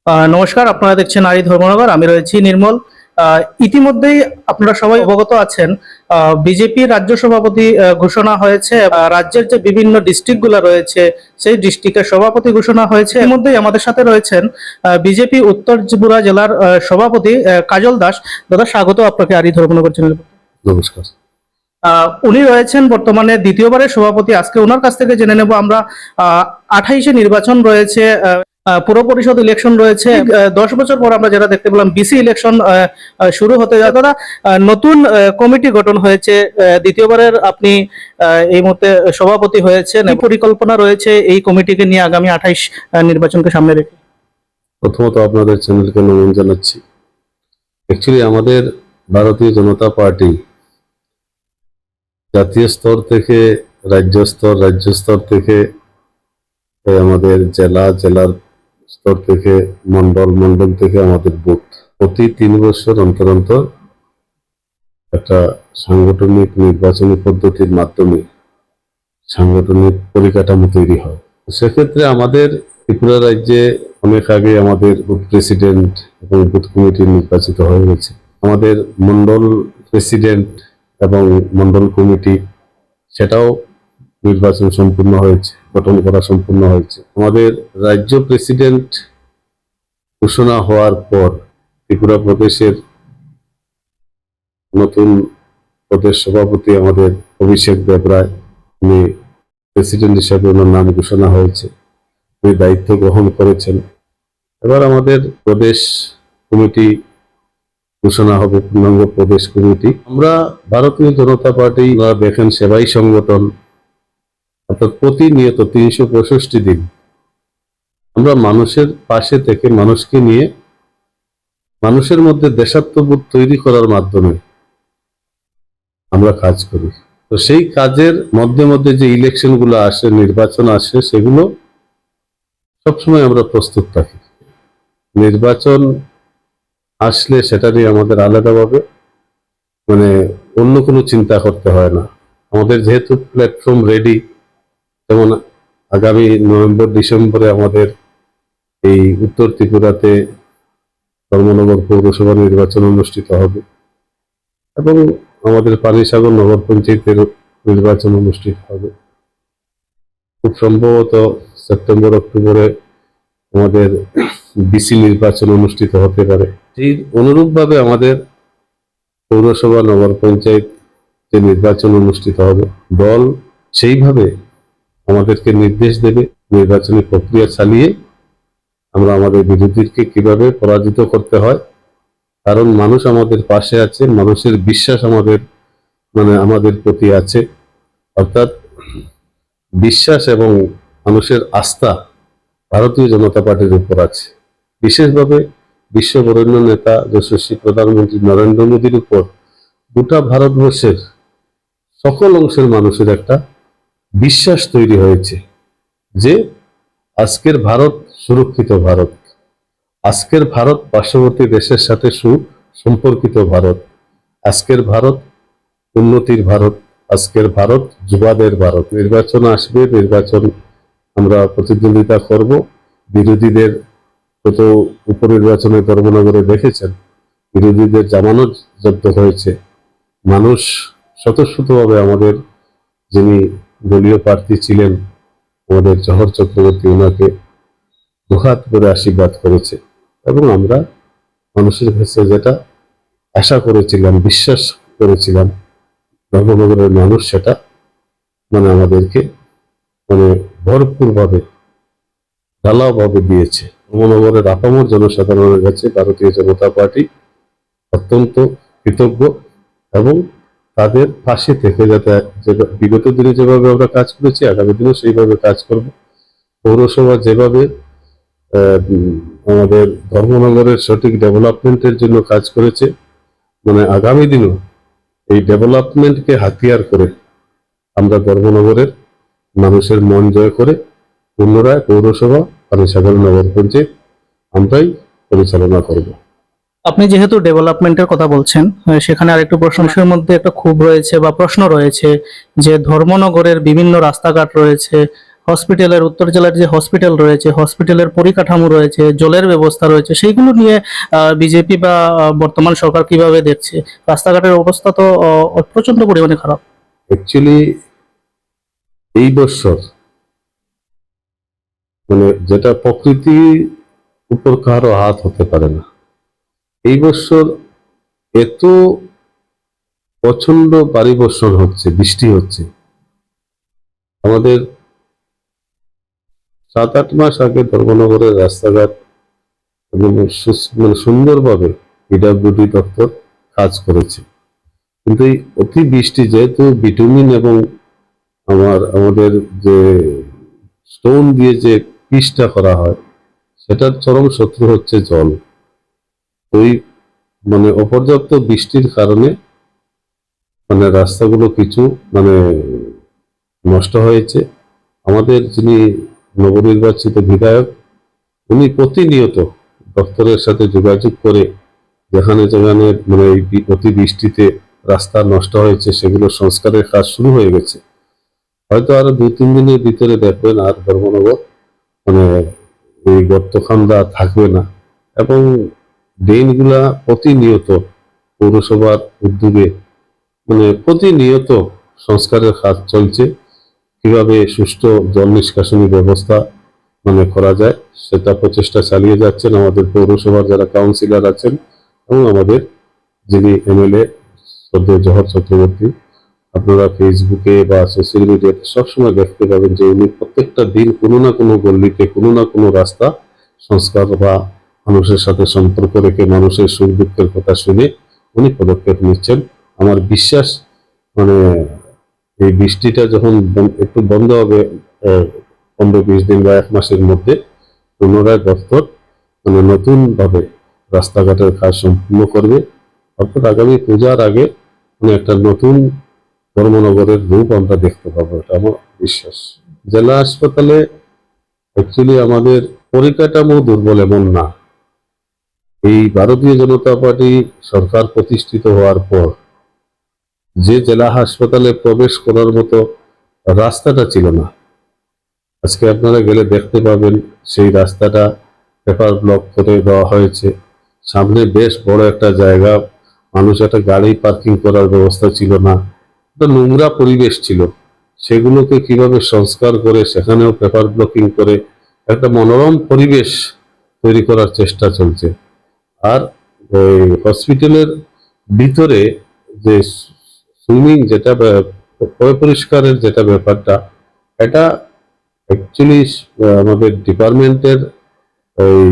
নমস্কার, আপনারা দেখছেন নারী ধর্মনগর। আমি রয়েছি নির্মল। ইতিমধ্যেই আপনারা সবাই অবগত আছেন, বিজেপির রাজ্য সভাপতি ঘোষণা হয়েছে। রাজ্যের যে বিভিন্ন ডিস্ট্রিক্টগুলো রয়েছে সেই ডিস্ট্রিক্টের সভাপতি ঘোষণা হয়েছে। এর মধ্যেই আমাদের সাথে রয়েছেন বিজেপি উত্তর ত্রিপুরা জেলার সভাপতি কাজল দাস। দাদা, স্বাগত আপনাকে নারী ধর্মনগর চ্যানেলে। নমস্কার। উনি রয়েছেন বর্তমানে দ্বিতীয়বারের সভাপতি। আজকে ওনার কাছ থেকে জেনে নেব আমরা 28-এ নির্বাচন রয়েছে, পুর পরিষদ ইলেকশন রয়েছে। 10 বছর পর আমরা যেটা দেখতে পেলাম বিসি ইলেকশন শুরু হতে যায়। দাদা, নতুন কমিটি গঠন হয়েছে, দ্বিতীয়বারের আপনি এই মুহূর্তে সভাপতি হয়েছেন। পরিকল্পনা রয়েছে এই কমিটিকে নিয়ে আগামী 28 নির্বাচনকে সামনে রেখে? প্রথমত আপনাদের চ্যানেলকে নমন জানাচ্ছি। অ্যাকচুয়ালি আমাদের ভারতীয় জনতা পার্টি জাতীয় স্তর থেকে রাজ্য স্তর থেকে আমাদের জেলার স্তর থেকে মন্ডল থেকে আমাদের বুথ প্রতি 3 বছর অন্তর অন্তর একটা সাংগঠনিক নির্বাচনী পদ্ধতির মাধ্যমে সাংগঠনিক পরিকাঠামো তৈরি হয়। সেক্ষেত্রে আমাদের ত্রিপুরা রাজ্যে অনেক আগে আমাদের বুথ প্রেসিডেন্ট এবং বুথ কমিটি নির্বাচিত হয়ে গেছে। আমাদের মন্ডল প্রেসিডেন্ট এবং মন্ডল কমিটি সেটাও নির্বাচন সম্পূর্ণ হয়েছে, গঠন করা সম্পূর্ণ হয়েছে। আমাদের রাজ্য প্রেসিডেন্ট ঘোষণা হওয়ার পর ত্রিপুরা প্রদেশের নতুন প্রদেশ সভাপতি আমাদের অভিষেক দেবরায়, উনি প্রেসিডেন্ট হিসাবে ওনার নাম ঘোষণা হয়েছে, উনি দায়িত্ব গ্রহণ করেছেন। এবার আমাদের প্রদেশ কমিটি ঘোষণা হবে, পূর্ণাঙ্গ প্রদেশ কমিটি। আমরা ভারতীয় জনতা পার্টি দেখেন সেবাই সংগঠন, অর্থাৎ প্রতিনিয়ত 365 দিন আমরা মানুষের পাশে থেকে মানুষকে নিয়ে মানুষের মধ্যে দেশাত্মবোধ তৈরি করার মাধ্যমে আমরা কাজ করি। তো সেই কাজের মধ্যে যে ইলেকশন গুলো আসে, নির্বাচন আসে, সেগুলো সবসময় আমরা প্রস্তুত থাকি। নির্বাচন আসলে সেটা নিয়ে আমাদের আলাদাভাবে অন্য কোনো চিন্তা করতে হয় না। আমাদের যেহেতু প্ল্যাটফর্ম রেডি, যেমন আগামী নভেম্বর-ডিসেম্বরে আমাদের এই উত্তর ত্রিপুরাতে ধর্মনগর পৌরসভা নির্বাচন অনুষ্ঠিত হবে এবং আমাদের পানিসাগর নগর পঞ্চায়েতের নির্বাচন অনুষ্ঠিত হবে। খুব সম্ভবত সেপ্টেম্বর-অক্টোবরে আমাদের বিসি নির্বাচন অনুষ্ঠিত হতে পারে। এই অনুরূপভাবে আমাদের পৌরসভা নগর পঞ্চায়েত যে নির্বাচন অনুষ্ঠিত হবে, দল সেইভাবে আমাদেরকে নির্দেশ দেবে নির্বাচনী প্রক্রিয়া চালিয়ে আমরা আমাদের বিরোধীকে কিভাবে পরাজিত করতে হয়। কারণ মানুষ আমাদের পাশে আছে, মানুষের বিশ্বাস আমাদের প্রতি আছে। অর্থাৎ বিশ্বাস এবং মানুষের আস্থা ভারতীয় জনতা পার্টির উপর আছে। বিশেষভাবে বিশ্ববরেণ্য নেতা যশস্বী প্রধানমন্ত্রী নরেন্দ্র মোদীর উপর গোটা ভারতবর্ষের সকল অংশের মানুষের একটা বিশ্বাস তৈরি হয়েছে যে আজকের ভারত সুরক্ষিত ভারত, আজকের ভারত পার্শ্ববর্তী দেশের সাথে সুসম্পর্কিত ভারত, আজকের ভারত উন্নতির ভারত, আজকের ভারত যুবাদের ভারত। নির্বাচন আসবে, নির্বাচন আমরা প্রতিদ্বন্দ্বিতা করব। বিরোধীদের কত উপনির্বাচনে ধর্মনগরে দেখেছেন, বিরোধীদের জামানত জব্দ হয়েছে। মানুষ স্বতঃস্ফূর্তভাবে আমাদের যিনি দলীয় প্রার্থী ছিলেন আমাদের জহর চক্রবর্তী, ওনাকে দুহাত করে আশীর্বাদ করেছে এবং আমরা মানুষের কাছে যেটা আশা করেছিলাম, বিশ্বাস করেছিলাম, ধর্মনগরের মানুষ সেটা আমাদেরকে ভরপুরভাবে ঢালাওভাবে দিয়েছে। ধর্মনগরের আপামর জনসাধারণের কাছে ভারতীয় জনতা পার্টি অত্যন্ত কৃতজ্ঞ এবং তাদের পাশে থেকে যাতে বিগত দিনে যেভাবে আমরা কাজ করেছি আগামী দিনেও সেইভাবে কাজ করব। পৌরসভা যেভাবে আমাদের ধর্মনগরের সঠিক ডেভেলপমেন্টের জন্য কাজ করেছে, আগামী দিনও এই ডেভেলপমেন্টকে হাতিয়ার করে আমরা ধর্মনগরের মানুষের মন জয় করে পুনরায় পৌরসভা পানিসাগর নগর পঞ্চায়েত আমরাই পরিচালনা করব। আপনি যেহেতু ডেভেলপমেন্টের কথা বলছেন, সেখানে আরেকটু প্রশংসার মধ্যে একটা ক্ষোভ রয়েছে বা প্রশ্ন রয়েছে যে ধর্মনগরের বিভিন্ন রাস্তাঘাট রয়েছে, হসপিটালের, উত্তর জেলার যে হসপিটাল রয়েছে, হসপিটালের পরিকাঠামো রয়েছে, জলের ব্যবস্থা রয়েছে, সেইগুলো নিয়ে বিজেপি বা বর্তমান সরকার কিভাবে দেখছে? রাস্তাঘাটের অবস্থা তো প্রচন্ড পরিমাণে খারাপ। অ্যাকচুয়ালি এই বছর মানে যেটা প্রকৃতির উপর কারো হাত হতে পারে না, এই বছর এত প্রচন্ড ভারী বর্ষণ হচ্ছে, বৃষ্টি হচ্ছে। আমাদের 7-8 মাস আগে ধর্মনগরের রাস্তাঘাট এবং মানে সুন্দরভাবে পিডব্লিউডি দপ্তর কাজ করেছে, কিন্তু এই অতি বৃষ্টি যেহেতু বিটুমিন এবং আমাদের যে স্টোন দিয়ে যে পিচটা করা হয়, সেটার চরম শত্রু হচ্ছে জল। ওই মানে অপর্যাপ্ত বৃষ্টির কারণে মানে রাস্তাগুলো কিছু মানে নষ্ট হয়েছে। আমাদের যিনি নবনির্বাচিত বিধায়ক, উনি প্রতিনিয়ত দপ্তরের সাথে যোগাযোগ করে যেখানে যেখানে মানে এই অতি বৃষ্টিতে রাস্তা নষ্ট হয়েছে সেগুলো সংস্কারের কাজ শুরু হয়ে গেছে। হয়তো আরো 2-3 দিনের ভিতরে দেখবেন আর ধর্মনগর মানে এই গর্তখান্দা থাকবে না, এবং ড্রেনগুলা প্রতিনিয়ত পৌরসভার উদ্যোগে মানে প্রতিনিয়ত সংস্কারের কাজ চলছে। কিভাবে সুষ্ঠু জল নিষ্কাশনী ব্যবস্থা মানে করা যায় সেটা প্রচেষ্টা চালিয়ে যাচ্ছেন আমাদের পৌরসভার যারা কাউন্সিলর আছেন, এবং আমাদের যিনি এমএলএ শ্রদ্ধেয় জহর চক্রবর্তী। আপনারা ফেসবুকে বা সোশ্যাল মিডিয়াতে সবসময় দেখতে পাবেন যে উনি প্রত্যেকটা দিন কোনো না কোনো গল্লিতে কোনো না কোনো রাস্তা সংস্কার বা মানুষের সাথে সম্পর্ক রেখে মানুষের সুখ দুঃখের কথা শুনে উনি পদক্ষেপ নিচ্ছেন। আমার বিশ্বাস মানে এই বৃষ্টিটা যখন একটু বন্ধ হবে 15-20 দিন বা 1 মাসের মধ্যে, পুনরায় দপ্তর মানে নতুন ভাবে রাস্তাঘাটের কাজ সম্পূর্ণ করবে। অর্থাৎ আগামী পূজার আগে মানে একটা নতুন ধর্মনগরের রূপ আমরা দেখতে পাবো, এটা আমার বিশ্বাস। জেলা হাসপাতালে অ্যাকচুয়ালি আমাদের পরিকাঠামো দুর্বল এমন না। এই ভারতীয় জনতা পার্টি সরকার প্রতিষ্ঠিত হওয়ার পর যে জেলা হাসপাতালে প্রবেশ করার মতো রাস্তাটা ছিল না, আজকে আপনারা গেলে দেখতে পাবেন সেই রাস্তাটা পেপার ব্লক করে দেওয়া হয়েছে। সামনে বেশ বড় একটা জায়গা, মানুষ একটা গাড়ি পার্কিং করার ব্যবস্থা ছিল না, একটা নোংরা পরিবেশ ছিল। সেগুলোকে কিভাবে সংস্কার করে সেখানেও পেপার ব্লকিং করে একটা মনোরম পরিবেশ তৈরি করার চেষ্টা চলছে। আর ওই হসপিটালের ভিতরে যে সুইমিং যেটা পরিষ্কারের যেটা ব্যাপারটা, এটা অ্যাকচুয়ালি আমাদের ডিপার্টমেন্টের ওই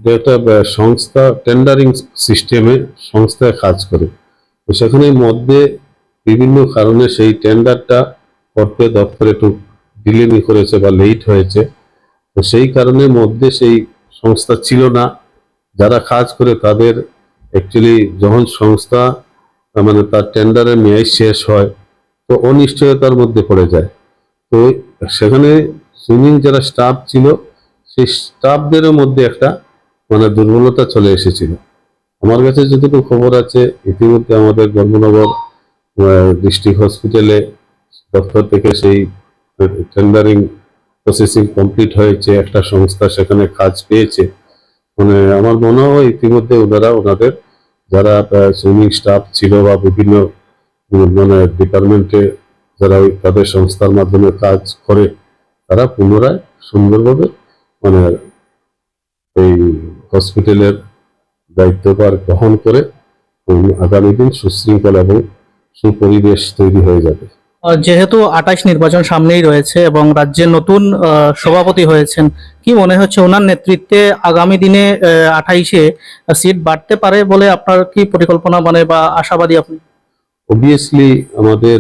যে একটা সংস্থা টেন্ডারিং সিস্টেমে সংস্থায় কাজ করে, তো সেখানে মধ্যে বিভিন্ন কারণে সেই টেন্ডারটা করতে দপ্তরে একটু ডিলেমি করেছে বা লেট হয়েছে। তো সেই কারণে মধ্যে সেই সংস্থা ছিল না, যারা কাজ করে তাদের অ্যাকচুয়ালি যখন সংস্থা মানে তার টেন্ডারের মেয়াদ শেষ হয় তো অনিশ্চয়তার মধ্যে পড়ে যায়। তো সেখানে সুইমিং যারা স্টাফ ছিল সেই স্টাফদেরও মধ্যে একটা মানে দুর্বলতা চলে এসেছিল। আমার কাছে যতটুকু খবর আছে ইতিমধ্যে আমাদের ধর্মনগর ডিস্ট্রিক্ট হসপিটালে দপ্তর থেকে সেই টেন্ডারিং প্রসেসিং কমপ্লিট হয়েছে, একটা সংস্থা সেখানে কাজ পেয়েছে। মানে আমার মনে হয় ইতিমধ্যে ওনাদের যারা সুইমিং স্টাফ ছিল বা বিভিন্ন মানে ডিপার্টমেন্টে যারা তাদের সংস্থার মাধ্যমে কাজ করে, তারা পুনরায় সুন্দরভাবে মানে এই হসপিটালের দায়িত্বভার গ্রহণ করে আগামী দিন সুশৃঙ্খল এবং সুপরিবেশ তৈরি হয়ে যাবে। যেহেতু 28 নির্বাচন সামনেই রয়েছে এবং রাজ্যের নতুন সভাপতি হয়েছেন, কি মনে হচ্ছে ওনার নেতৃত্বে আগামী দিনে 28-এ সিট বাড়তে পারে বলে আপনার কি পরিকল্পনা মানে বা আশাবাদী আপনি? অবভিয়াসলি আমাদের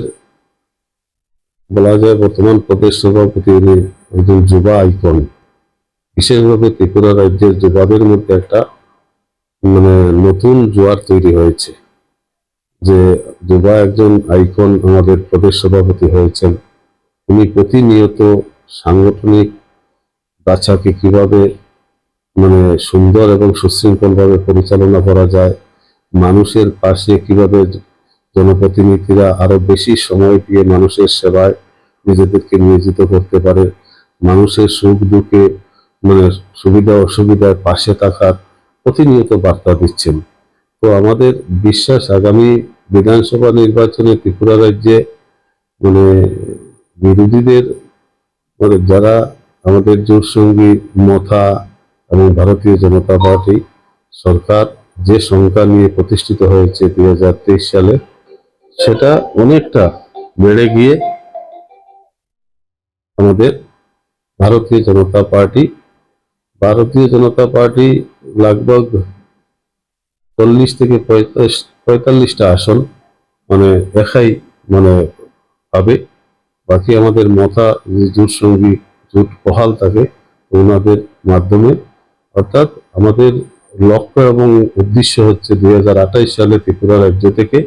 বলা যায় বর্তমান প্রদেশ সভাপতি উনি একজন যুবা আইকন, বিশেষভাবে ত্রিপুরা রাজ্যের যুবাদের মধ্যে একটা মানে নতুন জোয়ার তৈরি হয়েছে যে যুবা একজন আইকন আমাদের প্রদেশ সভাপতি হয়েছেন। উনি প্রতিনিয়ত সাংগঠনিক বাছাকে কিভাবে মানে সুন্দর এবং সুশৃঙ্খলভাবে পরিচালনা করা যায়, মানুষের পাশে কিভাবে জনপ্রতিনিধিরা আরো বেশি সময় দিয়ে মানুষের সেবায় নিজেদেরকে নিয়োজিত করতে পারে, মানুষের সুখ দুঃখে মানে সুবিধা অসুবিধার পাশে থাকার প্রতিনিয়ত বার্তা দিচ্ছেন। তো আমাদের বিশ্বাস আগামী বিধানসভা নির্বাচনে ত্রিপুরা রাজ্যে মানে বিরোধীদের মানে যারা আমাদের জোটসঙ্গী মথা এবং ভারতীয় জনতা পার্টি সরকার যে সংখ্যা নিয়ে প্রতিষ্ঠিত হয়েছে 2023 সালে, সেটা অনেকটা বেড়ে গিয়ে আমাদের ভারতীয় জনতা পার্টি लगभग 40 থেকে 45টা আসন মানে একাই মানে পাবে। বাকি আমাদের মথা যে জোট সঙ্গী জোট বহাল থাকে ওনাদের মাধ্যমে, অর্থাৎ আমাদের লক্ষ্য এবং উদ্দেশ্য হচ্ছে 2028 সালে ত্রিপুরা রাজ্য থেকে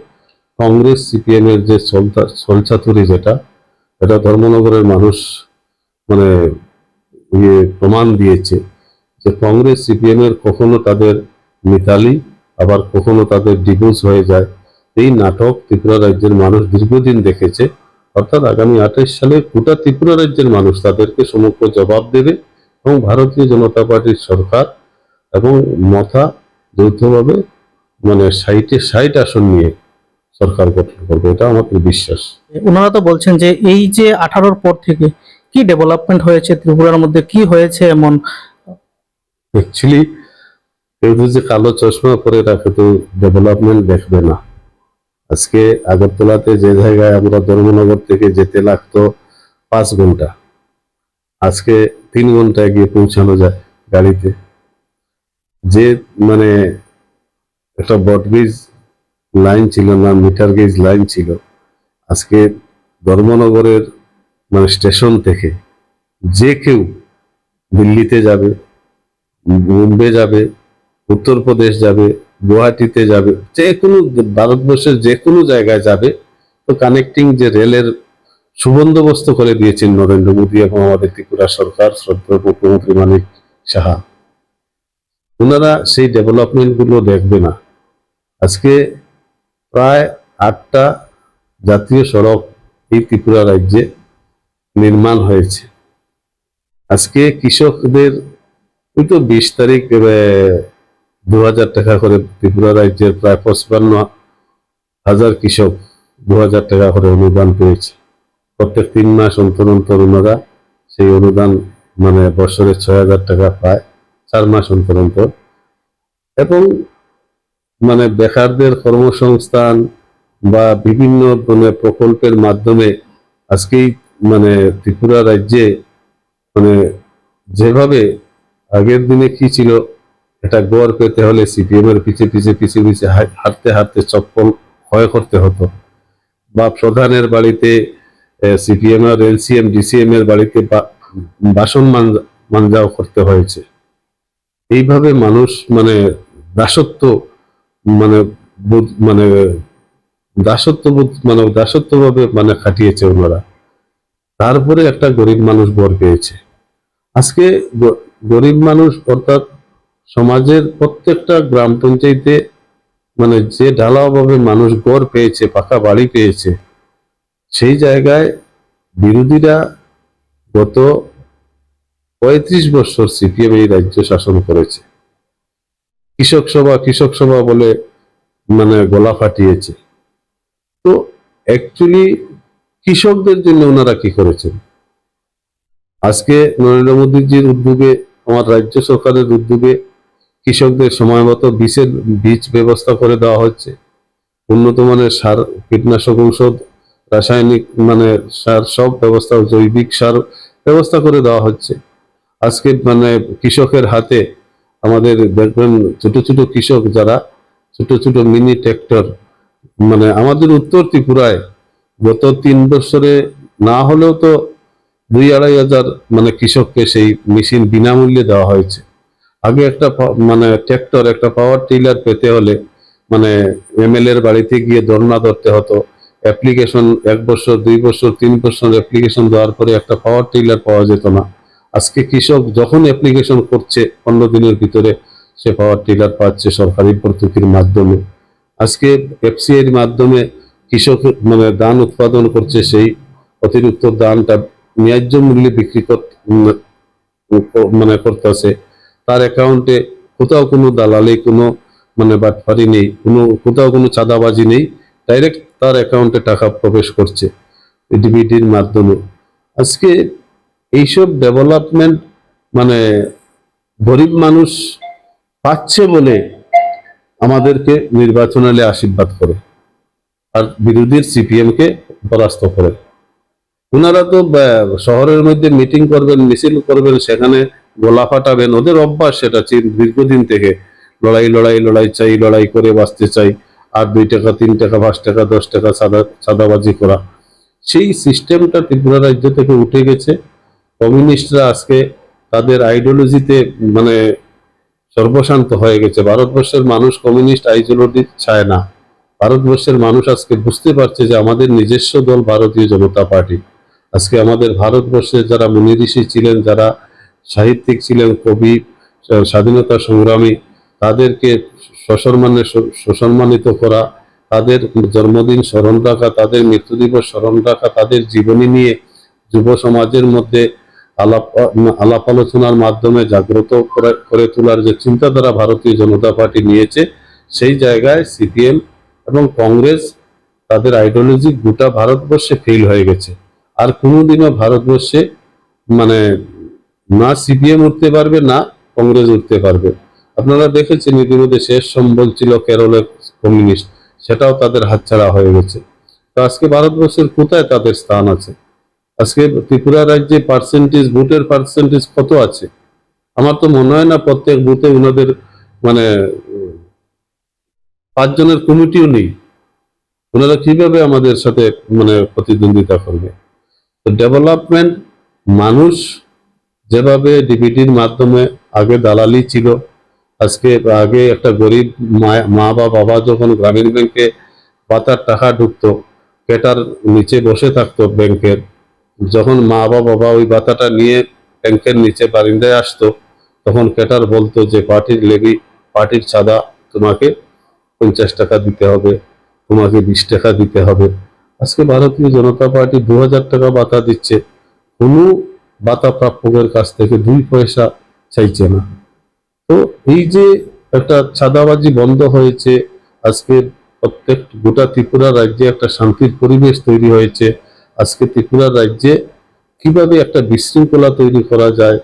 কংগ্রেস সিপিএম এর যে ছলচাতুরি যেটা এটা ধর্মনগরের মানুষ মানে প্রমাণ দিয়েছে যে কংগ্রেস সিপিএম এর কখনো তাদের মিতালি আবার কখনো তাদের ডিভোর্স হয়ে যায়। এই নাটক ত্রিপুরা রাজ্যের মানুষ দীর্ঘদিন দেখেছে। অর্থাৎ আগামী 28 সালে গোটা ত্রিপুরা রাজ্যের মানুষ তাদেরকে সমগ্র জবাব দেবে এবং ভারতীয় জনতা পার্টির সরকার এবং মথা যৌথভাবে মানে 60 আসন নিয়ে সরকার গঠন করবে, এটা আমাদের বিশ্বাস। ওনারা তো বলছেন যে এই যে 18-র পর থেকে কি ডেভেলপমেন্ট হয়েছে ত্রিপুরার মধ্যে, কি হয়েছে এমন? অ্যাকচুয়ালি কেউ যে কালো চশমা পরে রাখে তো ডেভেলপমেন্ট দেখবে না। আজকে আগরতলাতে যে জায়গায় আমরা ধর্মনগর থেকে যেতে লাগতো 5 ঘন্টা, আজকে 3 ঘন্টায় গিয়ে পৌঁছানো যায় গাড়িতে। যে মানে একটা ব্রডগেজ লাইন ছিল না, মিটার গেজ লাইন ছিল, আজকে ধর্মনগরের মানে স্টেশন থেকে যে কেউ দিল্লিতে যাবে, বোম্বে যাবে, উত্তরপ্রদেশ যাবে, গুয়াহাটিতে যাবে, যে কোনো ভারতবর্ষের যে কোনো জায়গায় যাবে, তো কানেক্টিং যে রেলের সুবন্দোবস্ত করে দিয়েছেন নরেন্দ্র মোদী এবং আমাদের ত্রিপুরা সরকার শ্রদ্ধেয় মুখ্যমন্ত্রী মানিক সাহা। ওনারা সেই ডেভেলপমেন্ট গুলো দেখবে না। আজকে প্রায় 8টা জাতীয় সড়ক এই ত্রিপুরা রাজ্যে নির্মাণ হয়েছে। আজকে কৃষকদের ওই তো 20 তারিখ 2000 টাকা করে ত্রিপুরা রাজ্যের প্রায় 55,000 কৃষক 2000 টাকা করে অনুদান পেয়েছে। প্রত্যেক 3 মাস অন্তর অন্তর ওনারা সেই অনুদান মানে বছরে 6000 টাকা পায় 4 মাস অন্তর অন্তর। এবং মানে বেকারদের কর্মসংস্থান বা বিভিন্ন মানে প্রকল্পের মাধ্যমে আজকেই মানে ত্রিপুরা রাজ্যে মানে যেভাবে আগের দিনে কি ছিল, এটা গড় পেতে হলে সিপিএম এর পিছে পিছে হাঁটতে হাঁটতে চপ্পল ক্ষয় করতে হতো, বা প্রধানের বাড়িতে সিপিএম আর এলসিএম ডিসিএম এর বাড়িতে বাসন মানজাও করতে হয়েছে। এইভাবে মানুষ মানে দাসত্ব মানে মানে দাসত্বভাবে মানে খাটিয়েছে ওনারা। তারপরে একটা গরিব মানুষ গড় পেয়েছে। আজকে গরিব মানুষ অর্থাৎ সমাজের প্রত্যেকটা গ্রাম পঞ্চায়েতে মানে যে ঢালাওভাবে মানুষ গড় পেয়েছে, পাকা বাড়ি পেয়েছে, সেই জায়গায় বিরোধীরা গত 35 বছর সিপিএম এই রাজ্য শাসন করেছে। কৃষক সভা বলে মানে গলা ফাটিয়েছে। তো অ্যাকচুয়ালি কৃষকদের জন্য ওনারা কি করেছেন? আজকে নরেন্দ্র মোদীজির উদ্যোগে, আমার রাজ্য সরকারের উদ্যোগে কৃষকদের সময় মতো বীজ ব্যবস্থা করে দেওয়া হচ্ছে, উন্নত মানের সার, কীটনাশক ঔষধ, রাসায়নিক মানে সার, সব ব্যবস্থা, জৈবিক সার ব্যবস্থা করে দেওয়া হচ্ছে। আজকে মানে কৃষকের হাতে আমাদের দেখবেন ছোট ছোট কৃষক যারা ছোট মিনি ট্র্যাক্টর, মানে আমাদের উত্তর ত্রিপুরায় গত 3 বছরে না হলেও তো 2-2.5 হাজার মানে কৃষককে সেই মেশিন বিনামূল্যে দেওয়া হয়েছে। আগে একটা মানে ট্র্যাক্টর, একটা পাওয়ার টিলার পেতে হলে মানে এমএলএ এর বাড়িতে গিয়ে ধর্ণা ধরতে হতো, অ্যাপ্লিকেশন 1 বছর 2 বছর 3 বছর অ্যাপ্লিকেশন দেওয়ার পরে একটা পাওয়ার টিলার পাওয়া যেত না। আজকে কৃষক যখন অ্যাপ্লিকেশন করছে 15 দিনের ভিতরে সে পাওয়ার টিলার পাচ্ছে সরকারি ভর্তুকির মাধ্যমে। আজকে এফসিআই এর মাধ্যমে কৃষক মানে ধান উৎপাদন করছে, সেই অতিরিক্ত ধানটা ন্যায্য মূল্যে বিক্রি মানে করতেছে, তার অ্যাকাউন্টে কোথাও কোনো দালালি, কোনো মানে বাটপারি নেই, কোথাও কোনো চাঁদাবাজি নেই, ডাইরেক্ট তার অ্যাকাউন্টে টাকা প্রবেশ করছে ডিবিটির মাধ্যমে। আজকে এইসব ডেভেলপমেন্ট মানে গরিব মানুষ পাচ্ছে বলে আমাদেরকে নির্বাচনে আশীর্বাদ করে, আর বিরোধীর সিপিএম কে পরাস্ত করে। ওনারা তো শহরের মধ্যে মিটিং করবেন, মিছিল করবেন, সেখানে গোলা ফাটাবেন, ওদের অভ্যাস সেটা দীর্ঘদিন থেকে। লড়াই লড়াই লড়াই চাই, লড়াই করে বাঁচতে চাই, আর 2 টাকা 3 টাকা 5 টাকা 10 টাকা চাঁদাবাজি করা, সেই সিস্টেমটা ত্রিপুরা রাজ্য থেকে উঠে গেছে। কমিউনিস্টরা আজকে তাদের আইডিওলজিতে মানে সর্বশান্ত হয়ে গেছে। ভারতবর্ষের মানুষ কমিউনিস্ট আইডিওলজি চায় না। ভারতবর্ষের মানুষ আজকে বুঝতে পারছে যে আমাদের নিজস্ব দল ভারতীয় জনতা পার্টি। আজকে আমাদের ভারতবর্ষে যারা মুনি ঋষি ছিলেন, যারা সাহিত্যিক ছিলেন, কবি, স্বাধীনতা সংগ্রামী, তাদেরকে সসম্মানিত করা, তাদের জন্মদিন স্মরণ রাখা, তাদের মৃত্যু দিবস স্মরণ রাখা, তাদের জীবনী নিয়ে যুব সমাজের মধ্যে আলাপ আলোচনার মাধ্যমে জাগ্রত করে তোলার যে চিন্তাধারা ভারতীয় জনতা পার্টি নিয়েছে, সেই জায়গায় সিপিএম এবং কংগ্রেস তাদের আইডিওলজি গোটা ভারতবর্ষে ফেল হয়ে গেছে। আর কোনোদিনও ভারতবর্ষে মানে না সিপিএম উঠতে পারবে, না কংগ্রেস উঠতে পারবে। আপনারা দেখেছেন ইতিমধ্যে শেষ সম্বল ছিল কেরলের কমিউনিস্ট, সেটাও তাদের হাতছাড়া হয়ে গেছে। তো আজকে ভারতবর্ষের কোথায় তাদের স্থান আছে? আজকে ত্রিপুরা রাজ্যে ভোটের পার্সেন্টেজ কত আছে? আমার তো মনে হয় না প্রত্যেক বুথে ওনাদের মানে 5 জনের কমিটিও নেই। ওনারা কিভাবে আমাদের সাথে মানে প্রতিদ্বন্দ্বিতা করবে? তো ডেভেলপমেন্ট, মানুষ যেভাবে ডিবিটির মাধ্যমে আগে দালালি ছিল, আগে একটা গরিব মা বা বাবা যখন গ্রামীণ ব্যাংকে পাতার টাকা ঢুকতো, কেটার নিচে বসে থাকতো ব্যাংকের, যখন মা বা বাবা ওই বাতাটা নিয়ে ব্যাংকের নিচে বারিন্দায় আসতো, তখন কেটার বলতো যে পার্টির লেভি, পার্টির চাঁদা তোমাকে 50 টাকা দিতে হবে, তোমাকে 20 টাকা দিতে হবে। আজকে ভারতীয় জনতা পার্টি 2000 টাকা বাতা দিচ্ছে, কোনো বাতা প্রাপকের কাছ থেকে 2 পয়সা চাইছে না। তো এই যে একটা চাঁদাবাজি বন্ধ হয়েছে, আজকে প্রত্যেক গোটা ত্রিপুরা রাজ্যে একটা শান্তির পরিবেশ তৈরি হয়েছে। আজকে ত্রিপুরা রাজ্যে কিভাবে একটা বিশৃঙ্খলা তৈরি করা যায়,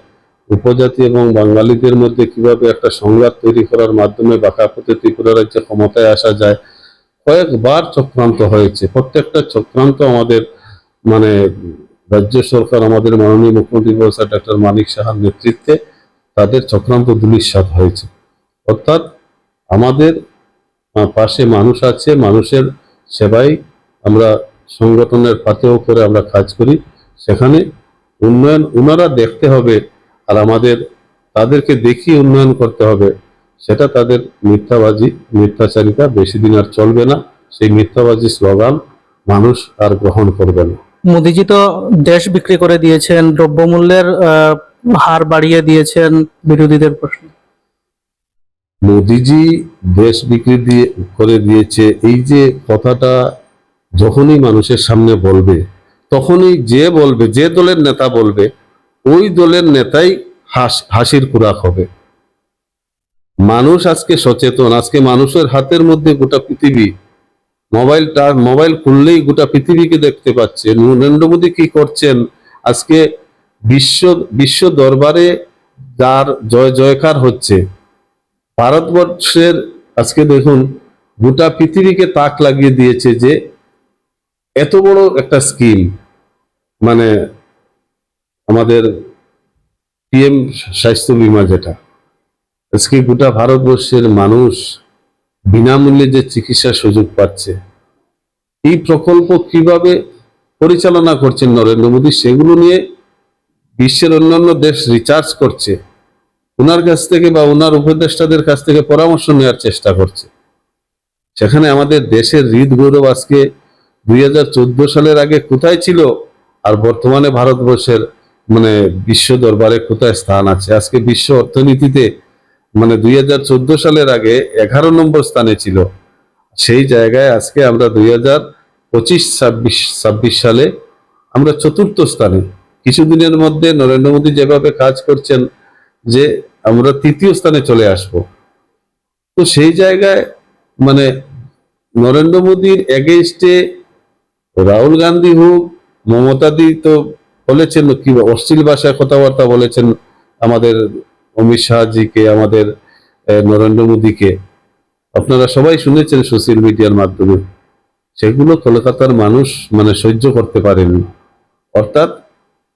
উপজাতি এবং বাঙালিদের মধ্যে কিভাবে একটা সংঘাত তৈরি করার মাধ্যমে বাঁকাপথে ত্রিপুরা রাজ্যে ক্ষমতায় আসা যায়, কয়েকবার চক্রান্ত হয়েছে। প্রত্যেকটা চক্রান্ত আমাদের মানে রাজ্য সরকার, আমাদের মাননীয় মুখ্যমন্ত্রী প্রফেসর ডক্টর মানিক সাহার নেতৃত্বে তাদের চক্রান্ত ধূলিসাৎ হয়েছে। অর্থাৎ আমাদের পাশে মানুষ আছে, মানুষের সেবাই আমরা সংগঠনের পাতেও করে আমরা কাজ করি, সেখানে উন্নয়ন ওনারা দেখতে হবে, আর আমাদের তাদেরকে দেখিয়ে উন্নয়ন করতে হবে। সেটা তাদের মিথ্যাবাজি, মিথ্যাচারিতা বেশি দিন আর চলবে না। সেই মিথ্যাবাজি স্লোগান মানুষ আর গ্রহণ করবে না। মোদিজি তো দেশ বিক্রি করে দিয়েছেন, দ্রব্যমূল্যের হার বাড়িয়ে দিয়েছেন, বিরোধীদের প্রশ্ন। মোদিজি দেশ বিক্রি করে দিয়েছে, এই যে কথাটা যখনই মানুষের সামনে বলবে, তখনই যে বলবে, যে দলের নেতা বলবে, ওই দলের নেতাই হাসির খোরাক হবে। মানুষ আজকে সচেতন। আজকে মানুষের হাতের মধ্যে গোটা পৃথিবী, মোবাইল খুললেই গোটা পৃথিবীকে দেখতে পাচ্ছে। নরেন্দ্র মোদী কি করছেন, আজকে বিশ্ব দরবারে যার জয় জয়কার হচ্ছে। ভারতবর্ষের আজকে দেখুন গোটা পৃথিবীকে তাক লাগিয়ে দিয়েছে যে এত বড় একটা স্কিম, মানে আমাদের পিএম স্বাস্থ্য বীমা, যেটা আজকে গোটা ভারতবর্ষের মানুষ বিনামূল্যে যে চিকিৎসার সুযোগ পাচ্ছে। এই প্রকল্প কিভাবে পরিচালনা করছেন নরেন্দ্র মোদী, সেগুলো নিয়ে বিশ্বের অন্যান্য দেশ রিসার্চ করছে, ওনার কাছ থেকে বা ওনার উপদেষ্টাদের কাছ থেকে পরামর্শ নেওয়ার চেষ্টা করছে। সেখানে আমাদের দেশের হৃদ গৌরব আজকে 2014 সালের আগে কোথায় ছিল, আর বর্তমানে ভারতবর্ষের মানে বিশ্ব দরবারে কোথায় স্থান আছে। আজকে বিশ্ব অর্থনীতিতে মানে 2014 সালের আগে 11 নম্বর স্থানে ছিল, সেই জায়গায় আজকে আমরা 2025-26 সালে আমরা 4র্থ স্থানে। কিছুদিনের মধ্যে নরেন্দ্র মোদী যেভাবে কাজ করছেন যে আমরা তৃতীয় স্থানে চলে আসব, তো সেই জায়গায় মানে নরেন্দ্র মোদীর এগেইনস্টে রাহুল গান্ধী হোক, মমতাদি তো বলেছেন কি অশ্লীল ভাষায় কথাবার্তা বলেছেন আমাদের অমিত শাহজিকে, আমাদের নরেন্দ্র মোদীকে, আপনারা সবাই শুনেছেন সোশ্যাল মিডিয়ার মাধ্যমে। সেগুলো কলকাতার মানুষ মানে সহ্য করতে পারেনি। অর্থাৎ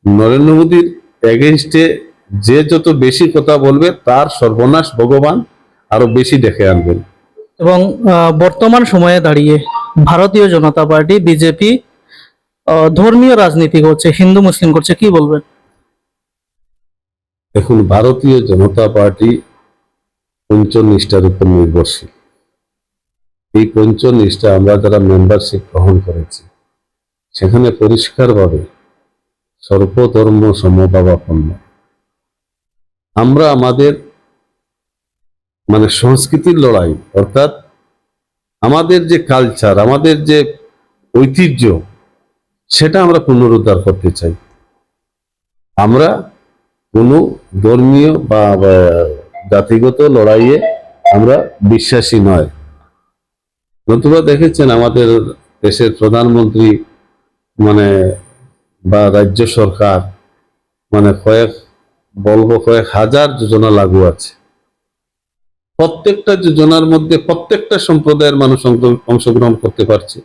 নরেন্দ্র মোদীর এগেইনস্টে যে যত বেশি কথা বলবে তার সর্বনাশ ভগবান আরো বেশি ডেকে আনবেন। এবং বর্তমান সময়ে দাঁড়িয়ে ভারতীয় জনতা পার্টি বিজেপি ধর্মীয় রাজনীতি করছে, হিন্দু মুসলিম করছে, কি বলবেন? এখন ভারতীয় জনতা পার্টি পঞ্চনিষ্ঠার উপর নির্ভরশীল। এই পঞ্চনিষ্ঠা আমরা যারা মেম্বারশিপ গ্রহণ করেছি সেখানে পরিষ্কারভাবে সর্বধর্ম সমভাবাপন্ন। আমরা আমাদের মানে সংস্কৃতির লড়াই, অর্থাৎ আমাদের যে কালচার, আমাদের যে ঐতিহ্য, সেটা আমরা পুনরুদ্ধার করতে চাই। আমরা কোনো ধর্মীয় বা জাতিগত লড়াইয়ে আমরা বিশ্বাসী নয়। নতুবা দেখেছেন আমাদের দেশের প্রধানমন্ত্রী মানে বা রাজ্য সরকার মানে কয়েক হাজার যোজনা লাগু আছে। প্রত্যেকটা যোজনার মধ্যে প্রত্যেকটা সম্প্রদায়ের মানুষ অংশগ্রহণ করতে পারছে।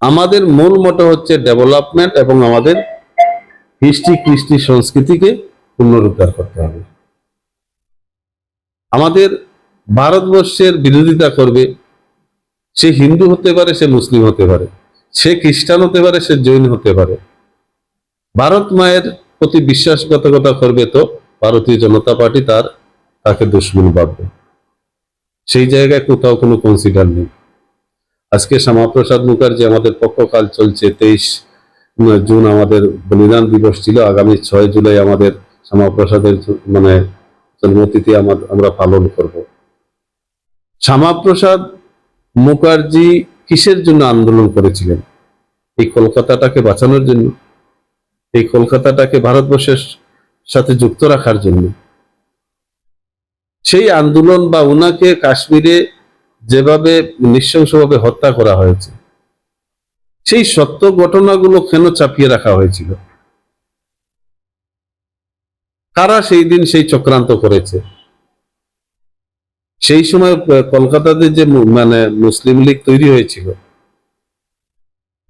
আমাদের মূল মোটো হচ্ছে ডেভেলপমেন্ট এবং আমাদের হিস্ট্রি কৃষ্টি সংস্কৃতিকে পুনরুদ্ধার করতে হবে। আমাদের ভারতবর্ষের বিরোধিতা করবে, সে হিন্দু হতে পারে, সে মুসলিম হতে পারে, সে খ্রিস্টান হতে পারে, সে জৈন হতে পারে। ভারত মায়ের প্রতি বিশ্বাসঘাতকতা করবে তো ভারতীয় জনতা পার্টি তাকে দুশ্মন ভাববে। সেই জায়গায় কোথাও কোনো কনসিডার নেই। আজকে শ্যামাপ্রসাদ মুখার্জি আমাদের পক্ষকাল চলছে, 23 জুন আমাদের বলিদান দিবস ছিল, আগামী 6 জুলাই আমাদের শ্যামাপ্রসাদের মানে জন্মতিথি আমরা পালন করব। শ্যামাপ্রসাদ মুখার্জি কিসের জন্য আন্দোলন করেছিলেন? এই কলকাতাটাকে বাঁচানোর জন্য, এই কলকাতাটাকে ভারতবর্ষের সাথে যুক্ত রাখার জন্য। সেই আন্দোলন বা উনাকে কাশ্মীরে যেভাবে নৃশংসভাবে হত্যা করা হয়েছে, সেই সত্য ঘটনাগুলো কেন চাপিয়ে রাখা হয়েছিল? কারা সেই দিন সেই চক্রান্ত করেছে? সেই সময় কলকাতাতে যে মানে মুসলিম লীগ তৈরি হয়েছিল,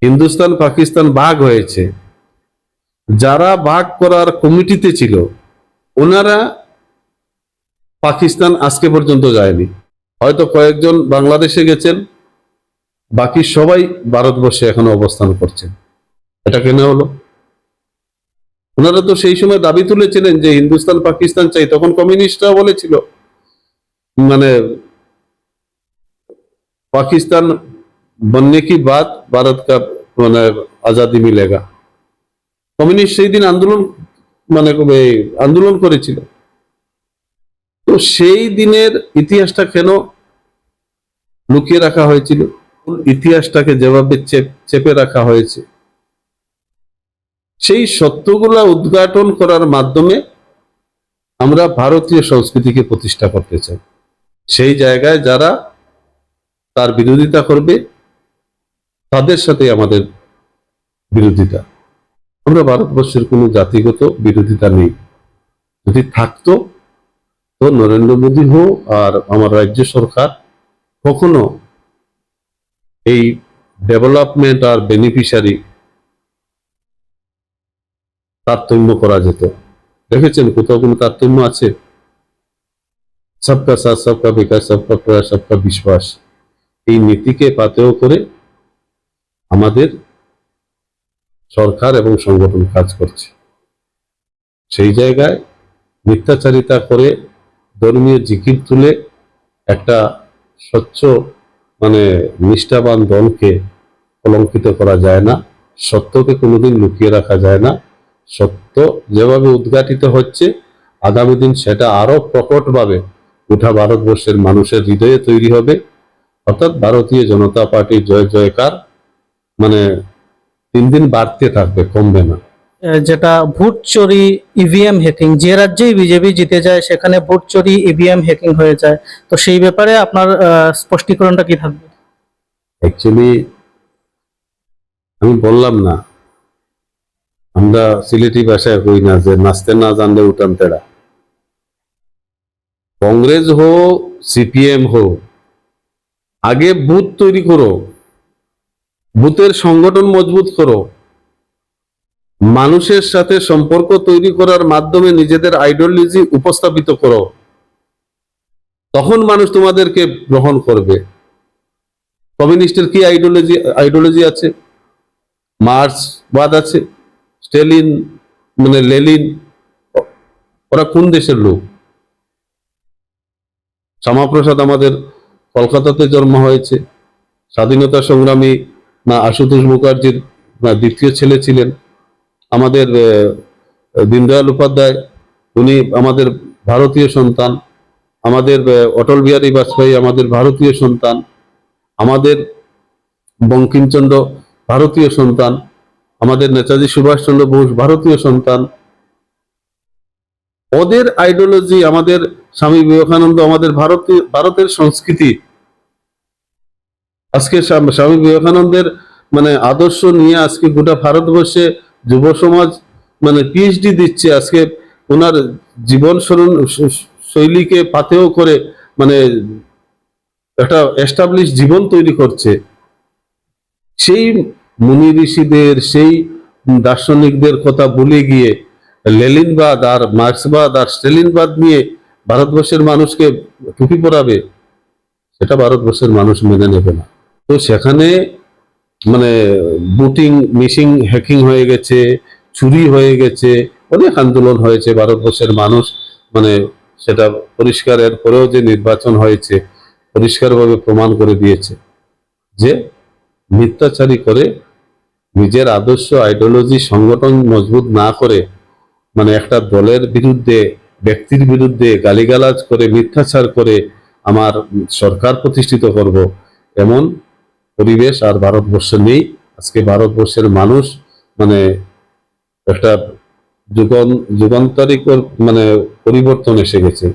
হিন্দুস্তান পাকিস্তান ভাগ হয়েছে, যারা ভাগ করার কমিটিতে ছিল ওনারা পাকিস্তান আজকে পর্যন্ত যায়নি। হয়তো কয়েকজন বাংলাদেশে গেছেন, বাকি সবাই ভারতবর্ষে এখনো অবস্থান করছেন। এটা কেন হলো? ওনারা তো সেই সময় দাবি তুলেছিলেন যে হিন্দুস্তান পাকিস্তান চাই, তখন কমিউনিস্টরা বলেছিল মানে পাকিস্তান बनने की बात भारत का মানে আজাদি মিলেগা। কমিউনিস্ট সেই দিন আন্দোলন করেছিল। তো সেই দিনের ইতিহাসটা কেন লুকিয়ে রাখা হয়েছিল? ইতিহাসটাকে যেভাবে চেপে রাখা হয়েছে, সেই সত্যগুলা উদ্ঘাটন করার মাধ্যমে আমরা ভারতীয় সংস্কৃতিকে প্রতিষ্ঠা করতে চাই। সেই জায়গায় যারা তার বিরোধিতা করবে তাদের সাথে আমাদের বিরোধিতা। আমরা ভারতবর্ষের কোনো জাতিগত বিরোধিতা নেই। যদি থাকতো তো নরেন্দ্র মোদী হোক আর আমার রাজ্য সরকার কখনো এই ডেভেলপমেন্ট আর বেনিফিশিয়ারি তারতম্য করা যেত। দেখেছেন কোথাও কোনো তারতম্য আছে? সবকা সাথ সবকা বিকাশ সবকা প্রয়াস সবকা বিশ্বাস, এই নীতিকে পাথেয় করে আমাদের সরকার এবং সংগঠন কাজ করছে। সেই জায়গায় মিথ্যাচারিতা করে ধর্মীয় জিকির তুলে একটা স্বচ্ছ মানে নিষ্ঠাবান দলকে কলঙ্কিত করা যায় না। সত্যকে কোনোদিন লুকিয়ে রাখা যায় না। সত্য যেভাবে উদ্ঘাটিত হচ্ছে, আগামী দিন সেটা আরো প্রকটভাবে গোটা ভারতবর্ষের মানুষের হৃদয়ে তৈরি হবে। অর্থাৎ ভারতীয় জনতা পার্টির জয় জয়কার মানে দিন দিন বাড়তে থাকবে, কমবে না। যেটা ভোট চুরি ইভিএম হ্যাকিং, যে রাজ্যেই বিজেপি জিতে যায় সেখানে ভোট চুরি ইভিএম হ্যাকিং হয়ে যায়, তো সেই ব্যাপারে আপনার স্পষ্টীকরণটা কি থাকবে? অ্যাকচুয়ালি আমি বললাম না, আমরা সিলেটি ভাষায় কই না যে নাচতে না জানলে উঠান তেড়া। কংগ্রেস হো সিপিএম হো, আগে বুথ তৈরি করো, বুথের সংগঠন মজবুত করো, মানুষের সাথে সম্পর্ক তৈরি করার মাধ্যমে নিজেদের আইডিওলজি উপস্থাপিত করো, তখন মানুষ তোমাদেরকে গ্রহণ করবে। কমিউনিস্টের কি আইডিওলজি আছে? মার্ক্সবাদ আছে, স্টেলিন মানে লেলিন, ওরা কোন দেশের লোক? শ্যামাপ্রসাদ আমাদের কলকাতাতে জন্ম হয়েছে, স্বাধীনতা সংগ্রামী না আশুতোষ মুখার্জির না দ্বিতীয় ছেলে ছিলেন। আমাদের দীনদয়াল উপাধ্যায়, উনি আমাদের ভারতীয় সন্তান। আমাদের অটল বিহারী বাজপেয়ী আমাদের ভারতীয় সন্তান। আমাদের বঙ্কিমচন্দ্র ভারতীয় সন্তান। আমাদের নেতাজি সুভাষচন্দ্র বোস ভারতীয় সন্তান। ওদের আইডিওলজি, আমাদের স্বামী বিবেকানন্দ, আমাদের ভারতের সংস্কৃতি। আজকে স্বামী বিবেকানন্দের মানে আদর্শ নিয়ে আজকে গোটা ভারতবর্ষে যুব সমাজ মানে পিএইচডি দিচ্ছে। আজকে ওনার জীবন শৈলীকে পাথেয় করে মানে একটা এস্টাবলিশ জীবন তৈরি করছে। সেই মুনি ঋষিদের, সেই দার্শনিকদের কথা ভুলে গিয়ে লেলিনবাদ আর মার্ক্সবাদ আর স্টেলিনবাদ নিয়ে ভারতবর্ষের মানুষকে টুপি পরাবে, সেটা ভারতবর্ষের মানুষ মেনে নেবে না। তো সেখানে মানে বুটিং মিসিং হ্যাকিং হয়ে গেছে, চুরি হয়ে গেছে, অনেক আন্দোলন হয়েছে। ভারতবর্ষের মানুষ মানে সেটা পরিষ্কার, এর পরেও যে নির্বাচন হয়েছে পরিষ্কারভাবে প্রমাণ করে দিয়েছে যে মিথ্যাচারী করে, নিজের আদর্শ আইডিওলজি সংগঠন মজবুত না করে মানে একটা দলের বিরুদ্ধে, ব্যক্তির বিরুদ্ধে গালিগালাজ করে, মিথ্যাচার করে আমার সরকার প্রতিষ্ঠিত করব, এমন পরিবেশ আর ভারতবর্ষে নেই। আজকে ভারতবর্ষের মানুষ মানে একটা যুগান্তরিক মানে পরিবর্তন এসে গেছে।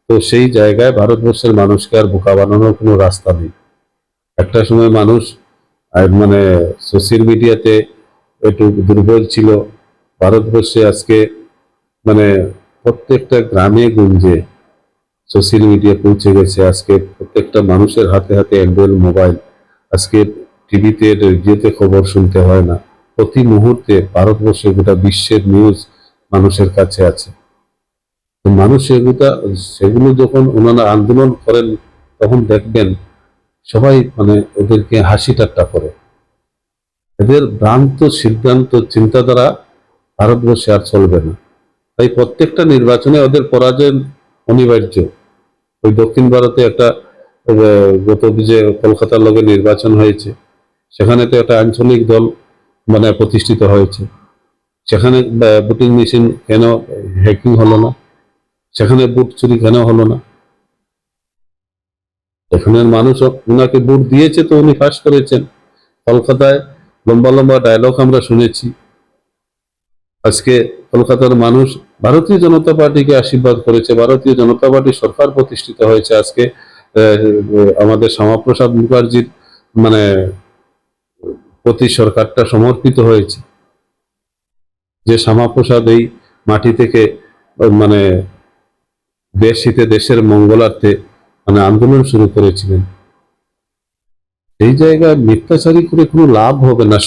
তো সেই জায়গায় ভারতবর্ষের মানুষকে আর বোকা বানানোর কোনো রাস্তা নেই। একটা সময় মানুষ মানে সোশ্যাল মিডিয়াতে একটু দুর্বল ছিল। ভারতবর্ষে আজকে মানে প্রত্যেকটা গ্রামে গঞ্জে সোশ্যাল মিডিয়া পৌঁছে গেছে। আজকে প্রত্যেকটা মানুষের হাতে হাতে অ্যান্ড্রয়েড মোবাইল। আজকে টিভিতে রেডিওতে খবর শুনতে হয় না, প্রতি মুহূর্তে ভারতবর্ষে গোটা বিশ্বের নিউজ মানুষের কাছে আছে। তো মানুষ সেগুলো যখন ওনারা আন্দোলন করেন তখন দেখবেন সবাই মানে ওদেরকে হাসি ঠাট্টা করে। এদের ভ্রান্ত সিদ্ধান্ত চিন্তাধারা ভারতবর্ষে আর চলবে না। তাই প্রত্যেকটা নির্বাচনে ওদের পরাজয় অনিবার্য। ওই দক্ষিণ ভারতে একটা গত যে কলকাতার লগে নির্বাচন হয়েছে, সেখানে তো একটা আঞ্চলিক দল মানে প্রতিষ্ঠিত হয়েছে। সেখানে ভোটিং মেশিন কেন হ্যাকিং হলো না? সেখানে ভোট চুরি কেন হলো না? এখানের মানুষ ওনাকে ভোট দিয়েছে তো উনি পাস করেছেন। কলকাতায় লম্বা লম্বা ডায়লগ আমরা শুনেছি। আজকে কলকাতার মানুষ ভারতীয় জনতা পার্টিকে আশীর্বাদ করেছে, ভারতীয় জনতা পার্টি সরকার প্রতিষ্ঠিত হয়েছে। আজকে আমাদের শ্যামাপ্রসাদ মুখার্জির মানে প্রতি সরকারটা সমর্পিত হয়েছে। যে শ্যামাপ্রসাদ এই মাটি থেকে মানে দেশ হিতে, দেশের মঙ্গলার্থে মানে আন্দোলন শুরু করেছিলেন। এই জায়গায় মিথ্যাচারী করে কোনো লাভ হবে না।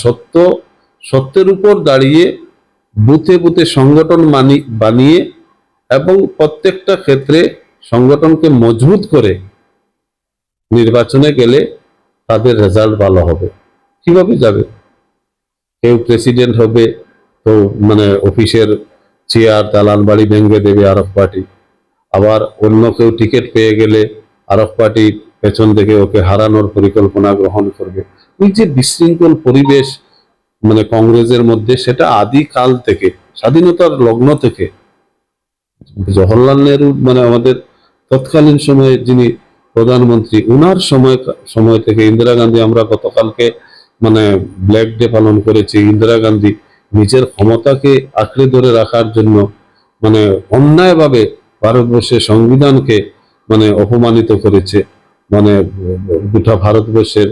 সত্যের উপর দাঁড়িয়ে বুথে বুথে সংগঠন বানিয়ে এবং প্রত্যেকটা ক্ষেত্রে সংগঠনকে মজবুত করে নির্বাচনে গেলে তাদের রেজাল্ট ভালো হবে। কিভাবে যাবে? কেউ প্রেসিডেন্ট হবে তো মানে অফিসের চেয়ার দালান বাড়ি ভেঙে দেবে আরব পার্টি, আবার অন্য কেউ টিকিট পেয়ে গেলে আরব পার্টি পেছন থেকে ওকে হারানোর পরিকল্পনা গ্রহণ করবে। ওই যে বিশৃঙ্খল পরিবেশ মানে কংগ্রেসের মধ্যে, সেটা আদিকাল থেকে, স্বাধীনতার লগ্ন থেকে। জওহরলাল নেহরু মানে আমাদের তৎকালীন সময়ে যিনি প্রধানমন্ত্রী, উনার সময় থেকে ইন্দিরা গান্ধী, আমরা গতকালকে মানে ব্ল্যাক ডে পালন করেছি। ইন্দিরা গান্ধী নিজের ক্ষমতাকে আঁকড়ে ধরে রাখার জন্য মানে অন্যায়ভাবে ভারতবর্ষের সংবিধানকে মানে অপমানিত করেছে, মানে গোটা ভারতবর্ষের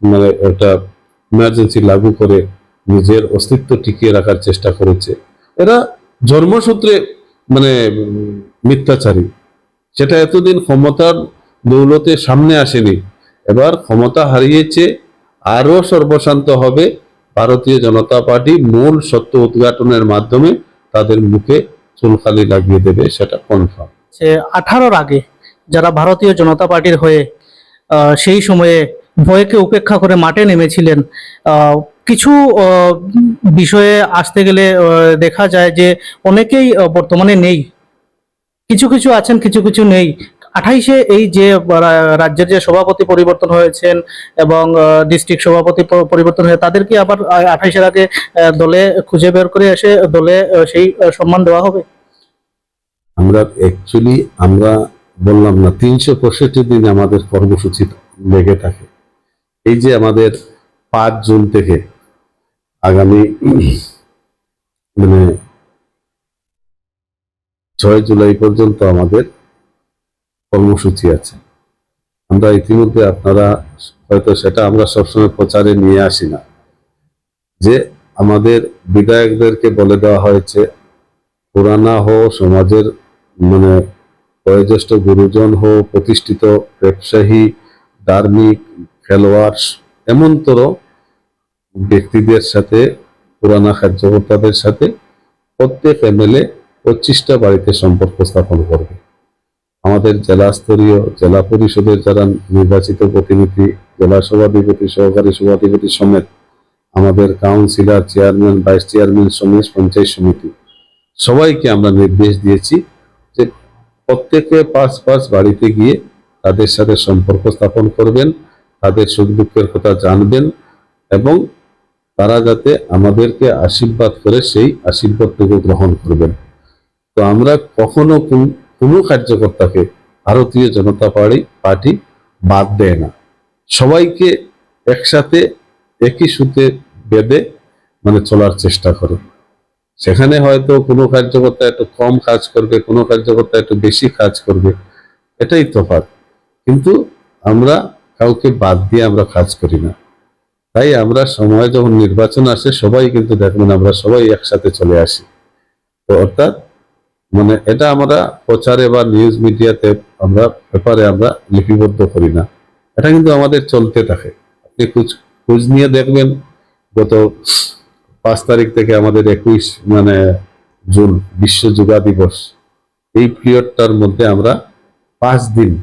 মানে একটা ইমার্জেন্সি লাগু করে নিজের অস্তিত্ব টিকিয়ে রাখার চেষ্টা করেছে। এরা জন্মসূত্রে মানে মিথ্যাচারী, সেটা এতদিন ক্ষমতার দৌলতে সামনে আসেনি, এবার ক্ষমতা হারিয়েছে, আরো সর্বশান্ত হবে। ভারতীয় জনতা পার্টি মূল সত্য উদ্ঘাটনের মাধ্যমে তাদের মুখে চুনকালি লাগিয়ে দেবে, সেটা কনফার্ম। যে 18-র আগে যারা ভারতীয় জনতা পার্টির হয়ে সেই সময়ে ভয়কে উপেক্ষা করে মাঠে নেমেছিলেন, কিছু বিষয়ে আসতে গেলে দেখা যায় যে অনেকেই বর্তমানে নেই, কিছু কিছু আছেন, কিছু কিছু নেই। 28-এ এই যে রাজ্যের যে সভাপতি পরিবর্তন হয়েছেন এবং ডিস্ট্রিক্ট সভাপতি পরিবর্তন হয়ে তাদেরকে আবার 28-এর আগে দলে খুঁজে বের করে এসে দলে সেই সম্মান দেওয়া হবে। আমরা অ্যাকচুয়ালি আমরা বললাম না 365 দিন আমাদের কর্মসূচি লেগে থাকে। এই যে আমাদের 5 জুন থেকে আগামী মানে 6 জুলাই পর্যন্ত আমাদের কর্মসূচি আছে। আমরা ইতিমধ্যে আপনারা হয়তো সেটা আমরা সবসময় প্রচারে নিয়ে আসি না, যে আমাদের বিধায়কদেরকে বলে দেওয়া হয়েছে পুরানা হো, সমাজের মানে বয়োজ্যেষ্ঠ গুরুজন হো, প্রতিষ্ঠিত ব্যবসায়ী, ধার্মিক, খেলোয়াড়, এমনতর ব্যক্তিদের সাথে, পুরানা কার্যকর্তাদের সাথে প্রত্যেক এমএলএ 25টা বাড়িতে সম্পর্ক স্থাপন করবে। আমাদের জেলা স্তরীয় জেলা পরিষদের যারা নির্বাচিত প্রতিনিধি, জেলা সভাধিপতি, সহকারী সভাধিপতি সমেত আমাদের কাউন্সিলর, চেয়ারম্যান, ভাইস চেয়ারম্যান সমেত পঞ্চায়েত সমিতি সবাইকে আমরা নির্দেশ দিয়েছি যে প্রত্যেকে 5 বাড়িতে গিয়ে তাদের সাথে সম্পর্ক স্থাপন করবেন, তাদের সুখ দুঃখের কথা জানবেন এবং তারা যাতে আমাদেরকে আশীর্বাদ করে সেই আশীর্বাদটুকু গ্রহণ করবেন। তো আমরা কখনো কোনো কার্যকর্তাকে ভারতীয় জনতা পার্টি বাদ দেয় না, সবাইকে একসাথে একই সুতে বেঁধে মানে চলার চেষ্টা করে। সেখানে হয়তো কোনো কার্যকর্তা একটু কম কাজ করবে, কোনো কার্যকর্তা একটু বেশি কাজ করবে, এটাই তফাৎ, কিন্তু আমরা কাউকে বাদ দিয়ে আমরা কাজ করি না। তাই আমরা সময় যখন নির্বাচন আসে সবাই কিন্তু দেখবেন আমরা সবাই একসাথে চলে আসি। তো অর্থাৎ মানে এটা আমরা প্রচারে বা নিউজ মিডিয়াতে আমরা পেপারে আমরা লিপিবদ্ধ করি না, এটা কিন্তু আমাদের চলতে থাকে। আপনি খোঁজ নিয়ে দেখবেন গত 5 তারিখ থেকে আমাদের 21 মানে জুন বিশ্ব যোগা দিবস, এই পিরিয়ডটার মধ্যে আমরা 5 দিন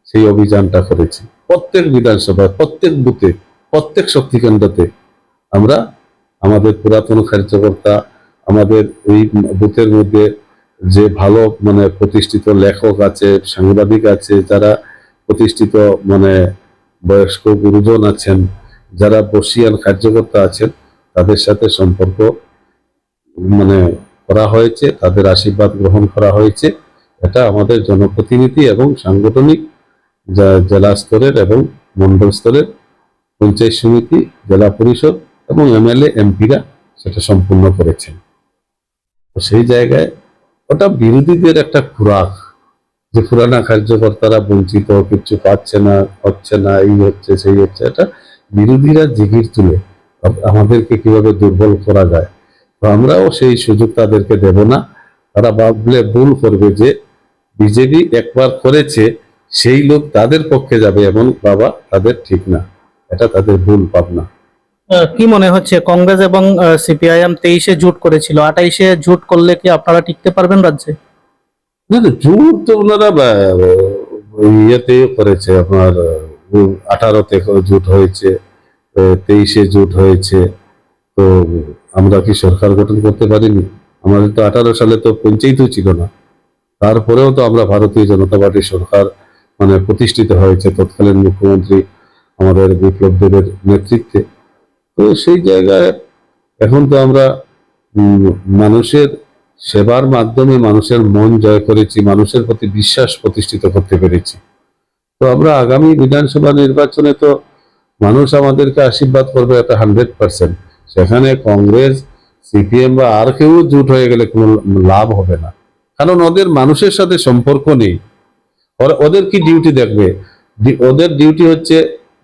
সেই অভিযানটা করেছি। প্রত্যেক বিধানসভায়, প্রত্যেক বুথে, প্রত্যেক শক্তি কেন্দ্রতে আমরা আমাদের পুরাতন কার্যকর্তা, আমাদের এই বুথের মধ্যে যে ভালো মানে প্রতিষ্ঠিত লেখক আছে, সাংবাদিক আছে, যারা প্রতিষ্ঠিত মানে বয়স্ক গুরুজন আছেন, যারা বর্ষীয়ান কার্যকর্তা আছেন, তাদের সাথে সম্পর্ক মানে করা হয়েছে, তাদের আশীর্বাদ গ্রহণ করা হয়েছে। এটা আমাদের জনপ্রতিনিধি এবং সাংগঠনিক জেলা স্তরের এবং মন্ডল স্তরের পঞ্চায়েত সমিতি, জেলা পরিষদ এবং এমএলএ এমপিরা সেটা সম্পূর্ণ করেছেন। তো সেই জায়গায় ওটা বিরোধীদের একটা খোরাক, যে পুরানা কার্যকর্তারা বঞ্চিত, কিছু পাচ্ছে না, হচ্ছে না, এই হচ্ছে সেই হচ্ছে, এটা বিরোধীরা জিগির তুলে আমাদেরকে কিভাবে দুর্বল করা যায়। তো আমরাও সেই সুযোগ তাদেরকে দেব না। তারা ভাবলে ভুল করবে যে বিজেপি একবার করেছে সেই লোক তাদের পক্ষে যাবে, এমন বাবা তাদের ঠিক না, এটা তাদের ভুল ভাবনা। কি মনে হচ্ছে কংগ্রেস এবং সিপিআইএম 23-এ জোট করেছিল, 28-এ জোট করলে কি আপনারা টিকতে পারবেন রাজ্যে? না না, জোট তো ওনারা ইয়েতে করেছে, আপনার 18-তে জোট হয়েছে, 23-এ জোট হয়েছে। তো আমরা কি সরকার গঠন করতে পারিনি? আমাদের তো 18 সালে তো পঞ্চায়েতও ছিল না, তারপরেও তো আমরা ভারতীয় জনতা পার্টির সরকার মানে প্রতিষ্ঠিত হয়েছে তৎকালীন মুখ্যমন্ত্রী আমাদের বিপ্লব দেবের নেতৃত্বে। তো সেই জায়গায় এখন তো আমরা মানুষের সেবার মাধ্যমে মানুষের মন জয় করেছি, মানুষের প্রতি বিশ্বাস প্রতিষ্ঠিত করতে পেরেছি। তো আমরা আগামী বিধানসভা নির্বাচনে তো মানুষ আমাদেরকে আশীর্বাদ করবে, এটা 100%। সেখানে কংগ্রেস সিপিএম বা আর কেউ জোট হয়ে গেলে কোনো লাভ হবে না, কারণ ওদের মানুষের সাথে সম্পর্ক নেই। ওদের কি ডিউটি দেখবে? ওদের ডিউটি হচ্ছে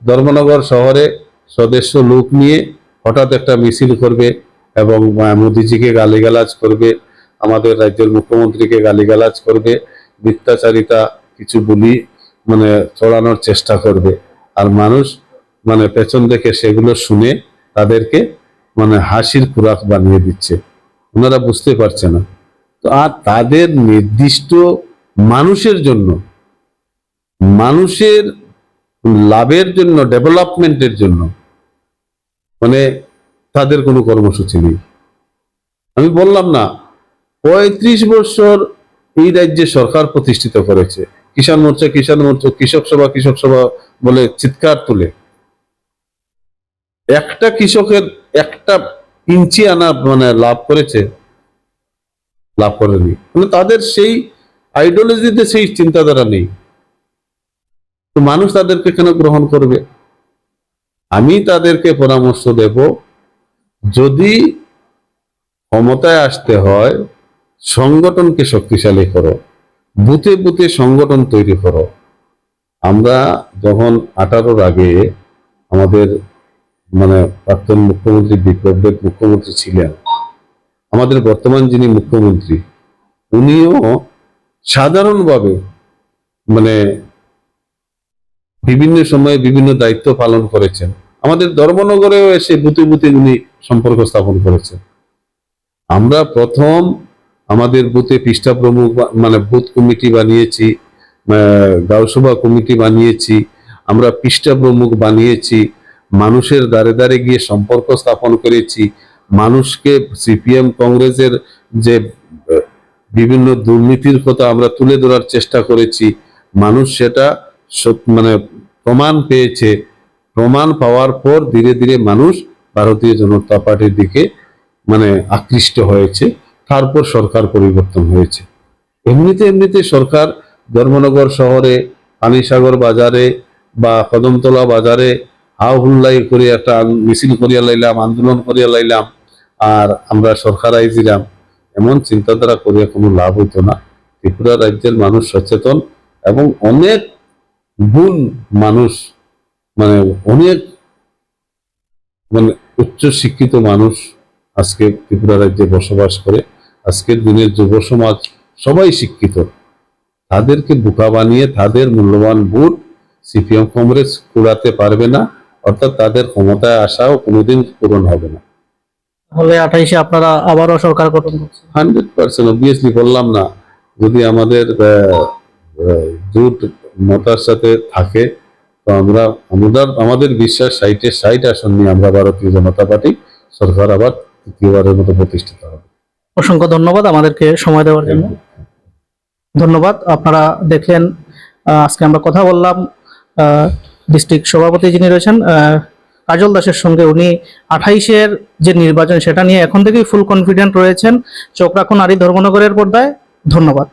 ধর্মনগর শহরে সদস্য লোক নিয়ে হঠাৎ একটা মিছিল করবে এবং মোদিজিকে গালিগালাজ করবে, আমাদের রাজ্যের মুখ্যমন্ত্রীকে গালিগালাজ করবে, মিথ্যাচারিতা কিছু বলি মানে চড়ানোর চেষ্টা করবে। আর মানুষ মানে পেছন থেকে সেগুলো শুনে তাদেরকে মানে হাসির খোরাক বানিয়ে দিচ্ছে, ওনারা বুঝতে পারছে না। তো আর তাদের নির্দিষ্ট মানুষের জন্য, মানুষের লাভের জন্য, ডেভেলপমেন্টের জন্য মানে তাদের কোনো কর্মসূচি নেই। আমি বললাম না, 35 বছর এই রাজ্যে সরকার প্রতিষ্ঠিত করেছে, কিষাণ মোর্চা কিষাণ মোর্চা, কৃষক সভা বলে চিৎকার তুলে, একটা কৃষকের একটা ইঞ্চি আনা মানে লাভ করেছে? লাভ করেনি। মানে তাদের সেই আইডিওলজিতে সেই চিন্তাধারা নেই, তো মানুষ তাদেরকে কেন গ্রহণ করবে? আমি তাদেরকে পরামর্শ দেব, যদি ক্ষমতায় আসতে হয় সংগঠনকে শক্তিশালী করো, বুথে বুথে সংগঠন তৈরি করো। আমরা যখন 18-র আগে আমাদের মানে প্রাক্তন মুখ্যমন্ত্রী বিপ্লব দেব মুখ্যমন্ত্রী ছিলেন, আমাদের বর্তমান যিনি মুখ্যমন্ত্রী উনিও সাধারণভাবে মানে বিভিন্ন সময়ে বিভিন্ন দায়িত্ব পালন করেছেন। আমাদের ধর্মনগরেও এসে বুথে বুথে উনি সম্পর্ক স্থাপন করেছেন। আমরা প্রথম আমাদের বুথে পৃষ্ঠা প্রমুখ মানে বুথ কমিটি বানিয়েছি, গাঁওসভা কমিটি বানিয়েছি, আমরা পৃষ্ঠা প্রমুখ বানিয়েছি, মানুষের দ্বারে দ্বারে গিয়ে সম্পর্ক স্থাপন করেছি, মানুষকে সিপিএম কংগ্রেসের যে বিভিন্ন দুর্নীতির কথা আমরা তুলে ধরার চেষ্টা করেছি, মানুষ সেটা মানে প্রমাণ পেয়েছে। প্রমাণ পাওয়ার পর ধীরে ধীরে মানুষ ভারতীয় জনতা পার্টির দিকে মানে আকৃষ্ট হয়েছে, তারপর সরকার পরিবর্তন হয়েছে। এমনিতে সরকার ধর্মনগর শহরে, পানিসাগর বাজারে বা কদমতলা বাজারে হাউ হুল্লাই করে একটা মিছিল করিয়া লাইলাম, আন্দোলন করিয়া লাইলাম, আর আমরা সরকার আইছিলাম, এমন চিন্তাধারা করিয়া কোনো লাভ হইতো না। ত্রিপুরা রাজ্যের মানুষ সচেতন এবং অনেক গুণ মানুষ, মানে অনেক মানে উচ্চ শিক্ষিত মানুষ আজকে ত্রিপুরা রাজ্যে বসবাস করে। আজকের দিনের যুব সমাজ সবাই শিক্ষিত, তাদেরকে বোকা বানিয়ে তাদের মূল্যবান ভোট সিপিএম কংগ্রেস কুড়াতে পারবে না, অর্থাৎ তাদের ক্ষমতায় আসাও কোনোদিন পূরণ হবে না। তাহলে 28-এ আপনারা আবারও সরকার গঠন করছেন? 100% অবভিয়াসলি। বললাম না, যদি আমাদের জোট মতার সাথে থাকে তো আমাদের বিশ্বাস 60 আসন নিয়ে আমরা ভারতীয় জনতা পার্টি সরকার আবার তৃতীয়বারের মতো প্রতিষ্ঠিত হবে। অসংখ্য ধন্যবাদ আমাদেরকে সময় দেওয়ার জন্য। ধন্যবাদ। আপনারা দেখলেন, আজকে আমরা কথা বললাম ডিস্ট্রিক্ট সভাপতি যিনি রয়েছেন কাজল দাসের সঙ্গে। উনি 28-এর যে নির্বাচন সেটা নিয়ে এখন থেকেই ফুল কনফিডেন্ট রয়েছেন। চোখ রাখুন আরই ধর্মনগরের পর্দায়। ধন্যবাদ।